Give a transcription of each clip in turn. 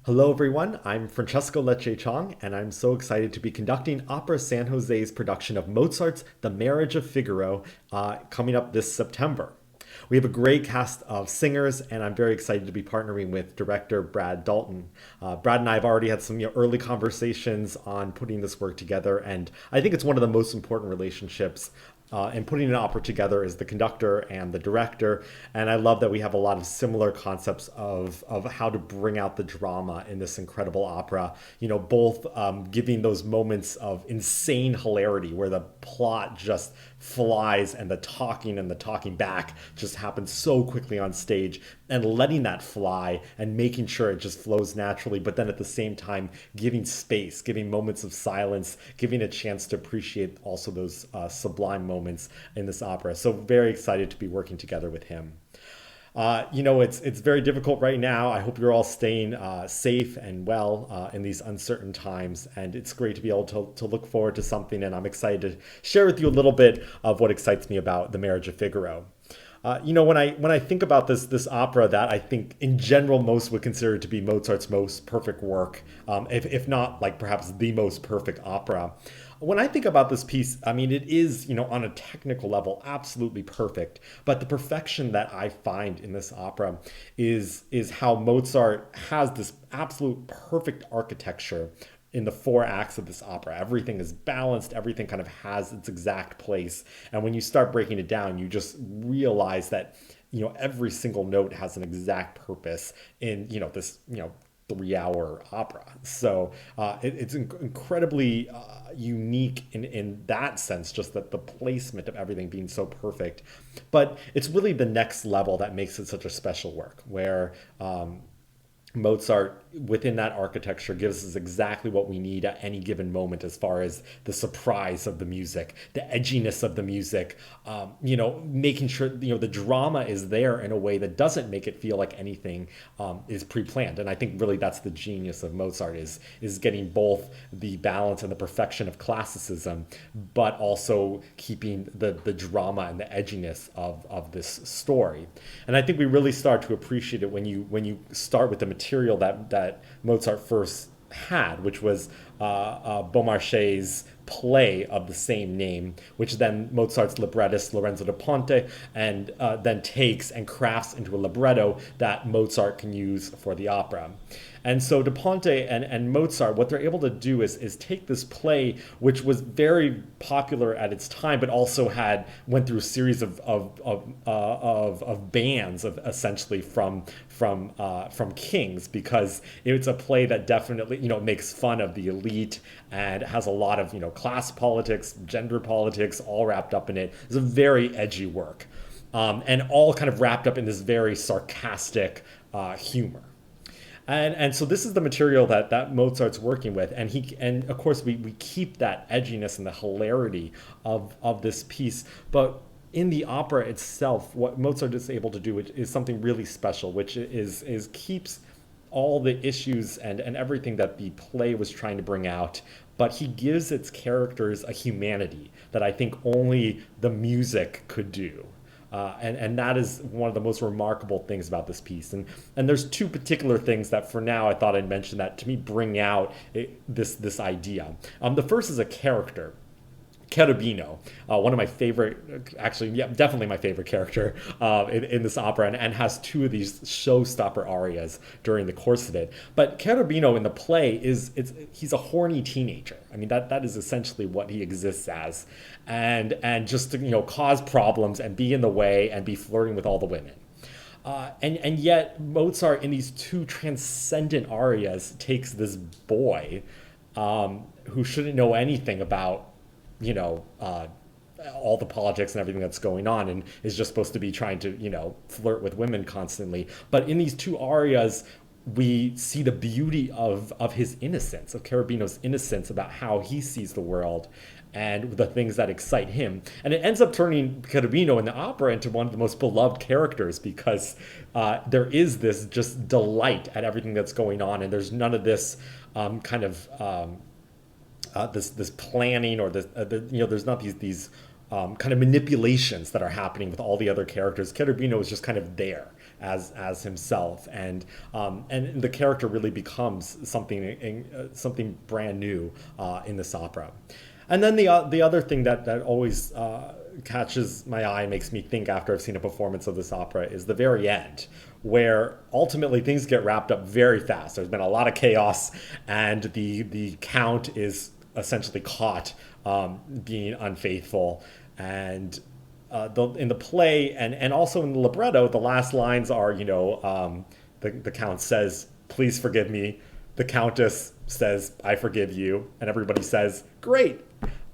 Hello, everyone. I'm Francesco Lecce-Chong, and I'm so excited to be conducting Opera San Jose's production of Mozart's The Marriage of Figaro coming up this September. We have a great cast of singers, and I'm very excited to be partnering with director Brad Dalton. Brad and I have already had some early conversations on putting this work together, and I think it's one of the most important relationships and putting an opera together is the conductor and the director. And I love that we have a lot of similar concepts of how to bring out the drama in this incredible opera. Both giving those moments of insane hilarity where the plot just flies and the talking back just happens so quickly on stage, and letting that fly and making sure it just flows naturally, but then at the same time giving space, giving moments of silence, giving a chance to appreciate also those sublime moments in this opera. So very excited to be working together with him. It's very difficult right now. I hope you're all staying safe and well in these uncertain times, and it's great to be able to look forward to something. And I'm excited to share with you a little bit of what excites me about The Marriage of Figaro. When I think about this opera that I think in general most would consider to be Mozart's most perfect work, if not like perhaps the most perfect opera. When I think about this piece, I mean it is on a technical level absolutely perfect, but the perfection that I find in this opera is how Mozart has this absolute perfect architecture in the four acts of this opera. Everything is balanced, everything kind of has its exact place. And when you start breaking it down, you just realize that, every single note has an exact purpose in, this, 3 hour opera. So it's incredibly unique in that sense, just that the placement of everything being so perfect. But it's really the next level that makes it such a special work, where Mozart, within that architecture, gives us exactly what we need at any given moment as far as the surprise of the music, the edginess of the music, making sure, the drama is there in a way that doesn't make it feel like anything is pre-planned. And I think really that's the genius of Mozart is getting both the balance and the perfection of classicism, but also keeping the drama and the edginess of this story. And I think we really start to appreciate it when you start with the material that Mozart first had, which was Beaumarchais' play of the same name, which then Mozart's librettist Lorenzo da Ponte and then takes and crafts into a libretto that Mozart can use for the opera. And so Da Ponte and Mozart, what they're able to do is take this play, which was very popular at its time, but also went through a series of bans of essentially from kings, because it's a play that definitely makes fun of the elite and has a lot of class politics, gender politics, all wrapped up in it. It's a very edgy work, and all kind of wrapped up in this very sarcastic humor. And so this is the material that Mozart's working with, and of course we keep that edginess and the hilarity of this piece, but in the opera itself, what Mozart is able to do is something really special, which is keeps all the issues and everything that the play was trying to bring out, but he gives its characters a humanity that I think only the music could do. And that is one of the most remarkable things about this piece. And there's two particular things that for now I thought I'd mention that to me bring out this idea. The first is a character. Cherubino, one of my favorite, actually, yeah, definitely my favorite character in this opera, and has two of these showstopper arias during the course of it. But Cherubino in the play he's a horny teenager. I mean that is essentially what he exists as, and just to cause problems and be in the way and be flirting with all the women. And yet Mozart in these two transcendent arias takes this boy who shouldn't know anything about all the politics and everything that's going on, and is just supposed to be trying to flirt with women constantly. But in these two arias, we see the beauty of his innocence, of Cherubino's innocence about how he sees the world and the things that excite him. And it ends up turning Cherubino in the opera into one of the most beloved characters, because there is this just delight at everything that's going on, and there's none of this kind of this planning, or there's not these kind of manipulations that are happening with all the other characters. Cherubino is just kind of there as himself, and the character really becomes something brand new in this opera. And then the other thing that always catches my eye, makes me think after I've seen a performance of this opera, is the very end, where ultimately things get wrapped up very fast. There's been a lot of chaos, and the count is essentially caught being unfaithful. And in the play and also in the libretto, the last lines are, the count says, "Please forgive me." The countess says, "I forgive you," and everybody says, "Great."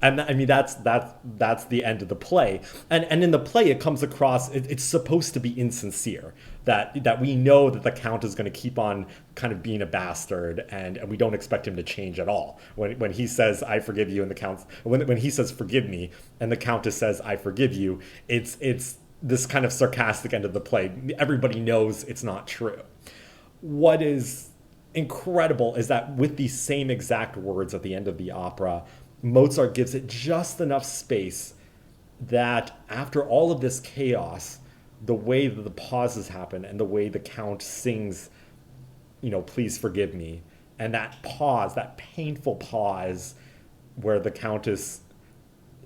And I mean, that's the end of the play. And in the play, it comes across, it's supposed to be insincere, that we know that the count is going to keep on kind of being a bastard, and we don't expect him to change at all. When he says, "I forgive you," and the count, when he says, "Forgive me," and the countess says, "I forgive you," it's this kind of sarcastic end of the play. Everybody knows it's not true. What is incredible is that with these same exact words at the end of the opera, Mozart gives it just enough space that after all of this chaos, the way that the pauses happen and the way the count sings, "Please forgive me," and that pause, that painful pause where the countess,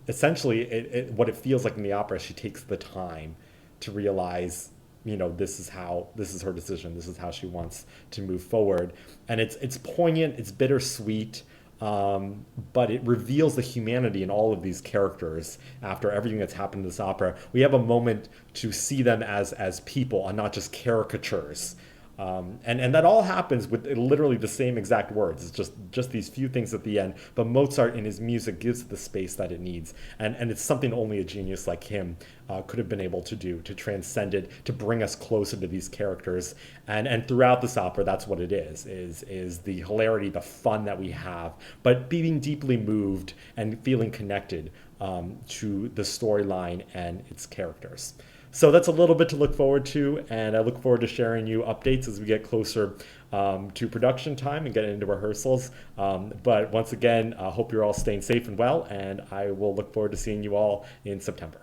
essentially, what it feels like in the opera, she takes the time to realize, this is her decision, this is how she wants to move forward. And it's poignant, it's bittersweet, but it reveals the humanity in all of these characters. After everything that's happened in this opera, we have a moment to see them as people and not just caricatures. And that all happens with literally the same exact words. It's just these few things at the end. But Mozart in his music gives it the space that it needs. And it's something only a genius like him could have been able to do, to transcend it, to bring us closer to these characters. And throughout this opera, that's what it is the hilarity, the fun that we have, but being deeply moved and feeling connected to the storyline and its characters. So that's a little bit to look forward to, and I look forward to sharing you updates as we get closer to production time and get into rehearsals. But once again, I hope you're all staying safe and well, and I will look forward to seeing you all in September.